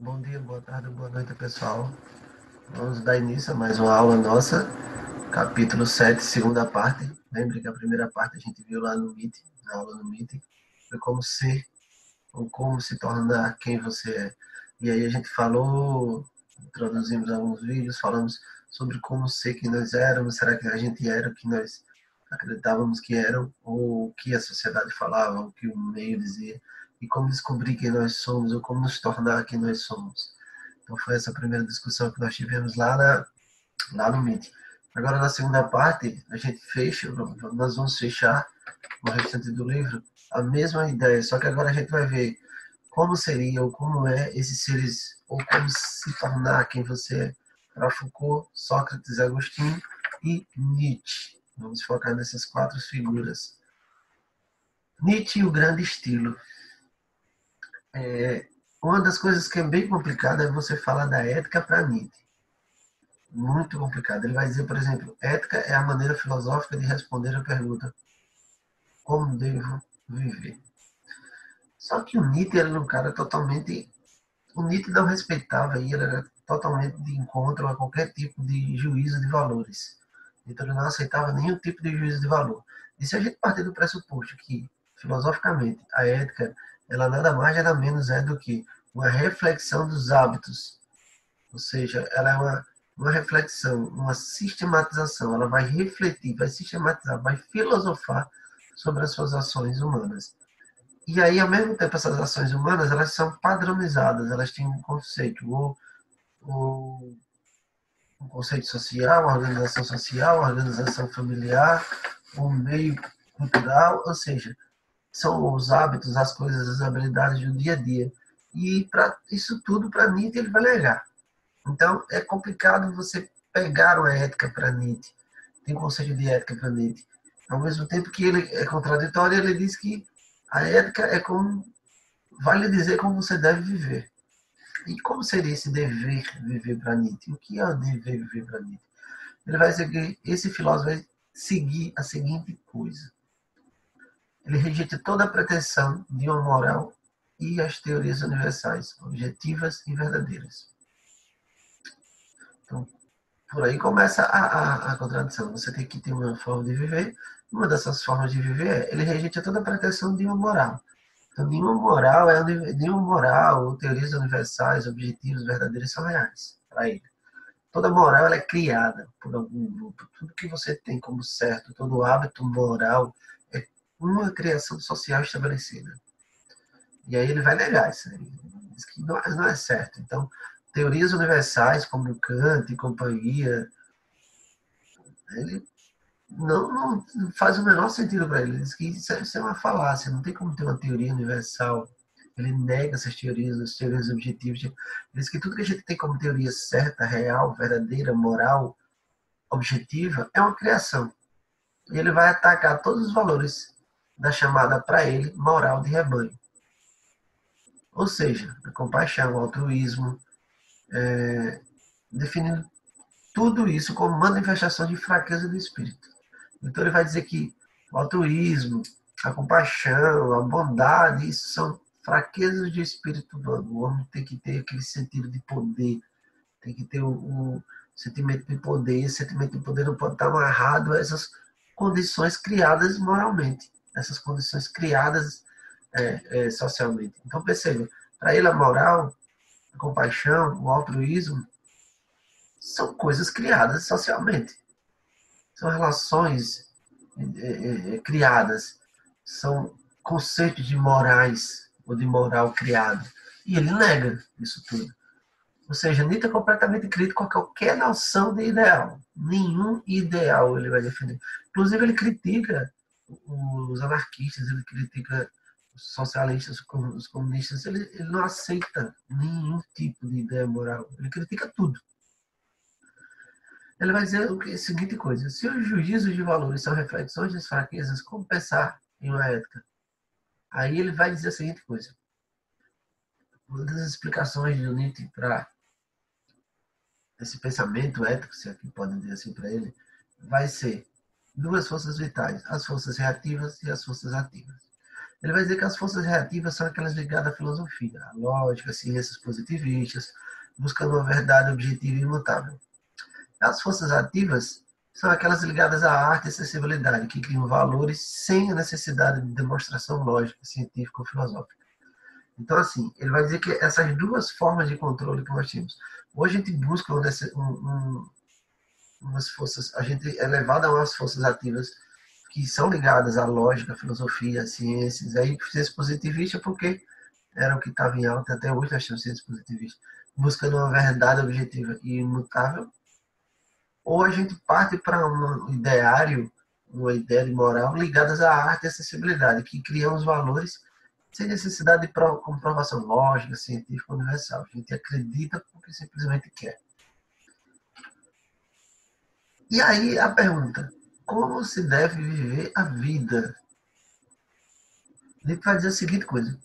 Bom dia, boa tarde, boa noite, pessoal. Vamos dar início a mais uma aula nossa, capítulo 7, segunda parte. Lembre que a primeira parte a gente viu lá no Meet, na aula no Meet, foi como ser ou como se tornar quem você é. E aí a gente falou, introduzimos alguns vídeos, falamos sobre como ser quem nós éramos, será que a gente era o que nós acreditávamos que eram, ou o que a sociedade falava, o que o meio dizia, e como descobrir quem nós somos, ou como nos tornar quem nós somos. Então foi essa primeira discussão que nós tivemos lá no Meet. Agora na segunda parte, a gente fecha, nós vamos fechar o restante do livro, a mesma ideia, só que agora a gente vai ver como seria ou como é esses seres, ou como se tornar quem você é, para Foucault, Sócrates, Agostinho e Nietzsche. Vamos focar nessas quatro figuras. Nietzsche e o grande estilo. Uma das coisas que é bem complicada é você falar da ética para Nietzsche. Muito complicado. Ele vai dizer, por exemplo, ética é a maneira filosófica de responder a pergunta: como devo viver? Só que o Nietzsche era um cara totalmente. O Nietzsche não respeitava e ele era totalmente de encontro a qualquer tipo de juízo de valores. Então ele não aceitava nenhum tipo de juízo de valor. E se a gente partir do pressuposto que, filosoficamente, a ética, ela nada mais nada menos é do que uma reflexão dos hábitos, ou seja, ela é uma reflexão, uma sistematização, ela vai refletir, vai sistematizar, vai filosofar sobre as suas ações humanas. E aí, ao mesmo tempo, essas ações humanas, elas são padronizadas, elas têm um conceito, ou um conceito social, uma organização familiar, um meio cultural, ou seja, são os hábitos, as coisas, as habilidades do dia a dia. E para isso tudo, para Nietzsche, ele vai negar. Então, é complicado você pegar uma ética para Nietzsche. Tem um conceito de ética para Nietzsche. Ao mesmo tempo que ele é contraditório, ele diz que a ética é como vale dizer como você deve viver. E como seria esse dever viver para Nietzsche? O que é o dever viver para Nietzsche? Ele vai dizer que esse filósofo vai seguir a seguinte coisa. Ele rejeita toda a pretensão de uma moral e as teorias universais, objetivas e verdadeiras. Então, por aí começa a contradição. Você tem que ter uma forma de viver. Uma dessas formas de viver é ele rejeita toda a pretensão de uma moral. Então, nenhuma moral ou teorias universais, objetivos verdadeiros são reais para ele. Toda moral ela é criada por algum grupo. Tudo que você tem como certo, todo hábito moral é uma criação social estabelecida. E aí ele vai negar isso aí. Diz que não é certo. Então, teorias universais como Kant e companhia, ele não faz o menor sentido para ele. Ele diz que isso é uma falácia, não tem como ter uma teoria universal. Ele nega essas teorias, as teorias objetivas. Ele diz que tudo que a gente tem como teoria certa, real, verdadeira, moral, objetiva, é uma criação. E ele vai atacar todos os valores da chamada para ele moral de rebanho. Ou seja, a compaixão, o altruísmo, definindo tudo isso como manifestação de fraqueza do espírito. Então ele vai dizer que o altruísmo, a compaixão, a bondade, isso são fraquezas de espírito humano. O homem tem que ter aquele sentido de poder, tem que ter o sentimento de poder. Esse sentimento de poder não pode estar amarrado a essas condições criadas moralmente, essas condições criadas socialmente. Então perceba, para ele a moral, a compaixão, o altruísmo são coisas criadas socialmente. São relações criadas, são conceitos de morais ou de moral criado. E ele nega isso tudo. Ou seja, Nietzsche é completamente crítico a qualquer noção de ideal. Nenhum ideal ele vai defender. Inclusive, ele critica os anarquistas, ele critica os socialistas, os comunistas. Ele não aceita nenhum tipo de ideia moral. Ele critica tudo. Ele vai dizer a seguinte coisa: se os juízos de valores são reflexões das fraquezas, como pensar em uma ética? Aí ele vai dizer a seguinte coisa: uma das explicações de Nietzsche para esse pensamento ético, se aqui podem dizer assim para ele, vai ser duas forças vitais: as forças reativas e as forças ativas. Ele vai dizer que as forças reativas são aquelas ligadas à filosofia, à lógica, ciências positivistas, buscando uma verdade objetiva e imutável. As forças ativas são aquelas ligadas à arte e sensibilidade, que criam valores sem a necessidade de demonstração lógica, científica ou filosófica. Então, assim, ele vai dizer que essas duas formas de controle que nós temos. Hoje a gente busca umas forças, a gente é levado a umas forças ativas que são ligadas à lógica, à filosofia, às ciências, aí ciência positivista porque era o que estava em alta até hoje, nós temos ciência positivista, buscando uma verdade objetiva e imutável, ou a gente parte para um ideário, uma ideia de moral ligadas à arte e à acessibilidade, que criam os valores sem necessidade de comprovação lógica, científica, universal. A gente acredita porque simplesmente quer. E aí a pergunta, como se deve viver a vida? A gente vai dizer a seguinte coisa,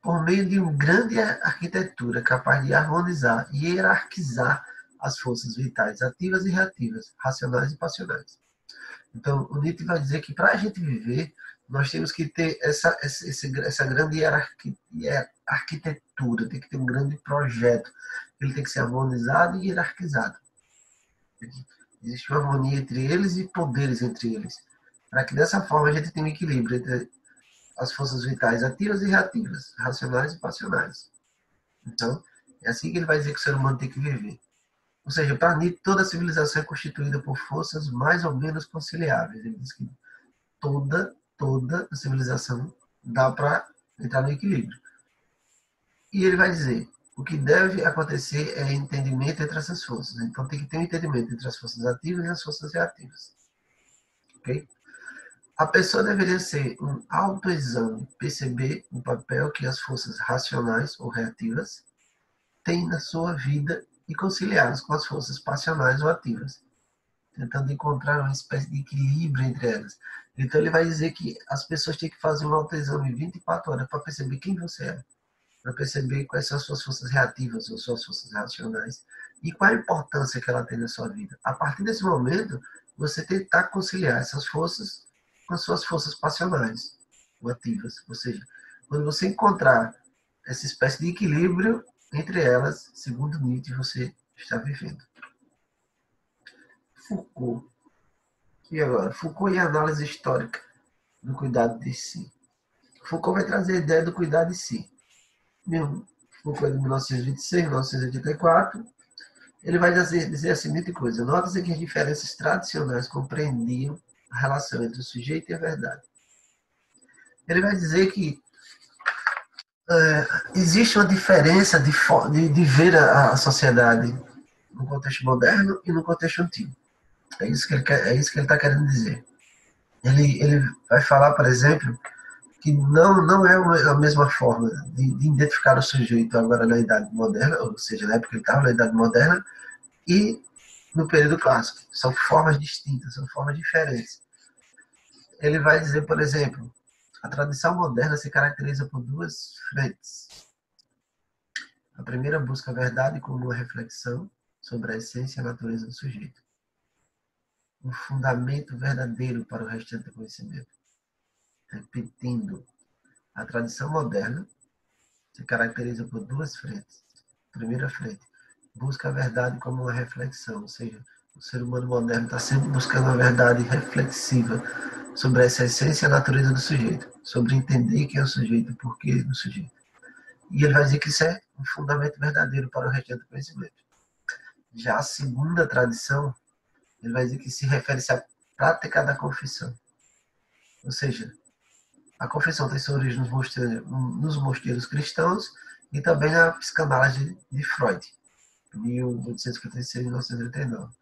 por meio de uma grande arquitetura capaz de harmonizar e hierarquizar as forças vitais ativas e reativas, racionais e passionais. Então, o Nietzsche vai dizer que para a gente viver, nós temos que ter essa grande arquitetura, tem que ter um grande projeto, ele tem que ser harmonizado e hierarquizado. Existe uma harmonia entre eles e poderes entre eles, para que dessa forma a gente tenha um equilíbrio entre as forças vitais ativas e reativas, racionais e passionais. Então, é assim que ele vai dizer que o ser humano tem que viver. Ou seja, para Nietzsche, toda civilização é constituída por forças mais ou menos conciliáveis. Ele diz que toda a civilização dá para entrar no equilíbrio. E ele vai dizer, o que deve acontecer é entendimento entre essas forças. Então tem que ter um entendimento entre as forças ativas e as forças reativas. Ok? A pessoa deveria ser um autoexame, perceber o papel que as forças racionais ou reativas têm na sua vida e conciliá-las com as forças passionais ou ativas, tentando encontrar uma espécie de equilíbrio entre elas. Então ele vai dizer que as pessoas têm que fazer um autoexame 24 horas para perceber quem você é, para perceber quais são as suas forças reativas ou suas forças racionais e qual a importância que ela tem na sua vida. A partir desse momento, você tentar conciliar essas forças com as suas forças passionais ou ativas. Ou seja, quando você encontrar essa espécie de equilíbrio entre elas, segundo Nietzsche, você está vivendo. Foucault. E agora? Foucault e a análise histórica do cuidado de si. Foucault vai trazer a ideia do cuidado de si. Foucault é de 1926, 1984. Ele vai dizer a seguinte coisa: nota-se que as diferenças tradicionais compreendiam a relação entre o sujeito e a verdade. Ele vai dizer que existe uma diferença de ver a sociedade no contexto moderno e no contexto antigo. É isso que ele está querendo dizer. Ele vai falar, por exemplo, que não é a mesma forma de identificar o sujeito agora na Idade Moderna, ou seja, na época que ele estava na Idade Moderna, e no período clássico. São formas distintas, são formas diferentes. Ele vai dizer, por exemplo, a tradição moderna se caracteriza por duas frentes. A primeira busca a verdade como uma reflexão sobre a essência e a natureza do sujeito. Um fundamento verdadeiro para o restante do conhecimento. Repetindo, a tradição moderna se caracteriza por duas frentes. Primeira frente, busca a verdade como uma reflexão, ou seja, o ser humano moderno está sempre buscando a verdade reflexiva sobre essa essência e a natureza do sujeito, sobre entender quem é o sujeito, o porquê do sujeito. E ele vai dizer que isso é um fundamento verdadeiro para o restante do conhecimento. Já a segunda tradição, ele vai dizer que se refere-se à prática da confissão. Ou seja, a confissão tem sua origem nos mosteiros cristãos e também na psicanálise de Freud, 1856 e 1939.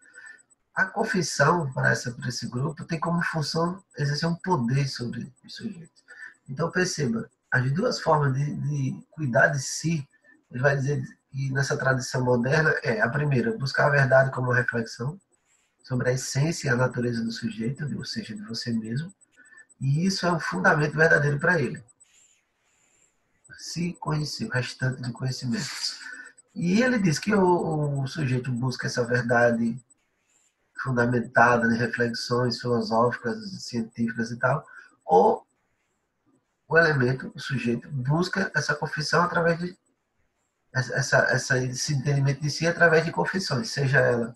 A confissão, para esse grupo, tem como função exercer um poder sobre o sujeito. Então, perceba, as duas formas de cuidar de si, ele vai dizer que nessa tradição moderna a primeira, buscar a verdade como uma reflexão sobre a essência e a natureza do sujeito, ou seja, de você mesmo, e isso é um fundamento verdadeiro para ele. Se conhecer, o restante de conhecimentos. E ele diz que o sujeito busca essa verdade fundamentada em reflexões filosóficas, científicas e tal, ou o elemento, o sujeito, busca essa confissão através de esse entendimento de si através de confissões, seja ela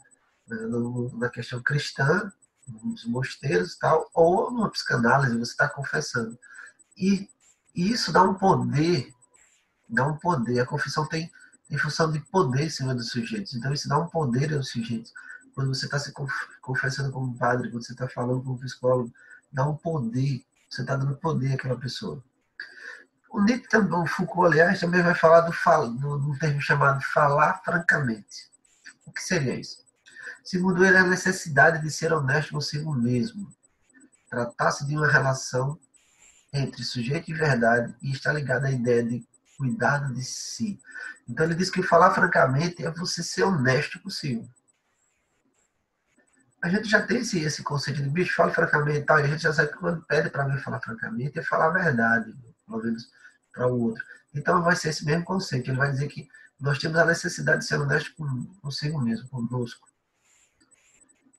na questão cristã, nos mosteiros e tal, ou numa psicanálise, você está confessando. E isso dá um poder. A confissão tem função de poder em cima dos sujeitos. Então, isso dá um poder aos sujeitos. Quando você está se confessando como padre, quando você está falando como psicólogo, dá um poder. Você está dando poder àquela pessoa. O Nietzsche também, o Foucault, aliás, também vai falar do termo chamado falar francamente. O que seria isso? Segundo ele, a necessidade de ser honesto consigo mesmo. Tratar-se de uma relação entre sujeito e verdade e está ligado à ideia de cuidado de si. Então ele diz que falar francamente é você ser honesto consigo. A gente já tem esse conceito de bicho, fala francamente e tal, e a gente já sabe que quando pede para mim falar francamente é falar a verdade, pelo menos para o outro. Então vai ser esse mesmo conceito. Ele vai dizer que nós temos a necessidade de ser honesto consigo mesmo, conosco.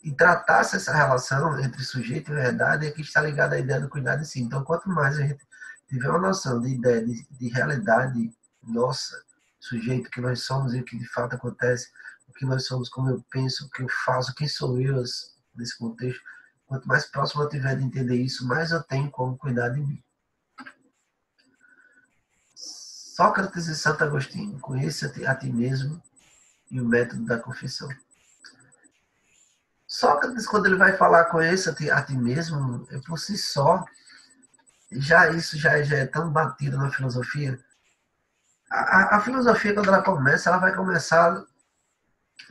E tratar-se essa relação entre sujeito e verdade é que está ligada à ideia do cuidado de si. Então, quanto mais a gente tiver uma noção de ideia de realidade nossa, sujeito que nós somos e o que de fato acontece, o que nós somos, como eu penso, o que eu faço, quem sou eu nesse contexto, quanto mais próximo eu tiver de entender isso, mais eu tenho como cuidar de mim. Sócrates e Santo Agostinho, conheça a ti mesmo e o método da confissão. Sócrates, quando ele vai falar conheça a ti mesmo, por si só, isso já é tão batido na filosofia. A filosofia, quando ela começa, ela vai começar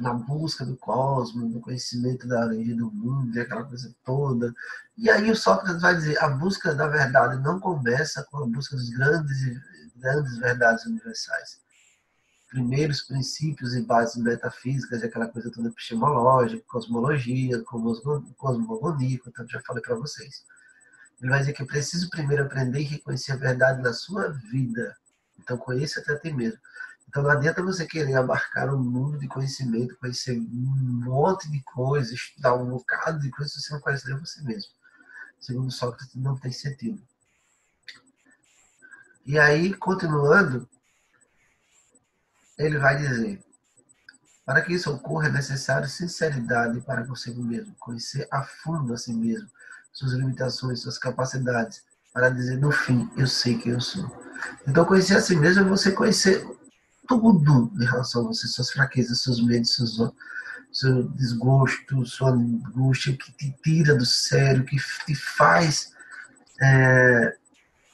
na busca do cosmos, do conhecimento da origem do mundo, aquela coisa toda. E aí o Sócrates vai dizer, a busca da verdade não começa com a busca dos grandes verdades universais. Primeiros princípios e bases metafísicas, aquela coisa toda epistemológica, cosmologia, cosmogonia, que eu já falei para vocês. Ele vai dizer que é preciso primeiro aprender e reconhecer a verdade na sua vida. Então, conheça-te a ti mesmo. Então, não adianta você querer abarcar um mundo de conhecimento, conhecer um monte de coisas, estudar um bocado de coisas, se você não conhece nem você mesmo. Segundo Sócrates, não tem sentido. E aí, continuando, ele vai dizer, para que isso ocorra é necessário sinceridade para consigo mesmo, conhecer a fundo a si mesmo, suas limitações, suas capacidades, para dizer no fim, eu sei quem eu sou. Então, conhecer a si mesmo é você conhecer tudo em relação a você, suas fraquezas, seus medos, seu desgosto, sua angústia, o que te tira do sério, o que te faz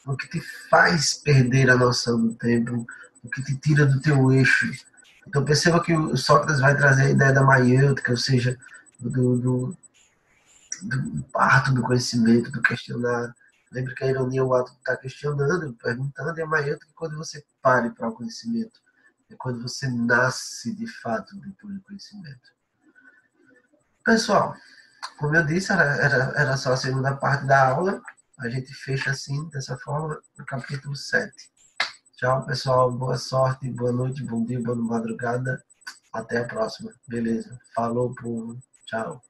o que te faz perder a noção do tempo, o que te tira do teu eixo. Então perceba que o Sócrates vai trazer a ideia da maiêutica, ou seja, do parto do conhecimento, do questionar. Lembre que a ironia é o ato de estar questionando, perguntando, e a maiêutica é quando você pare para o conhecimento. É quando você nasce de fato depois do conhecimento. Pessoal, como eu disse, era só a segunda parte da aula. A gente fecha assim, dessa forma, no capítulo 7. Tchau, pessoal. Boa sorte, boa noite, bom dia, boa madrugada. Até a próxima. Beleza. Falou, povo. Tchau.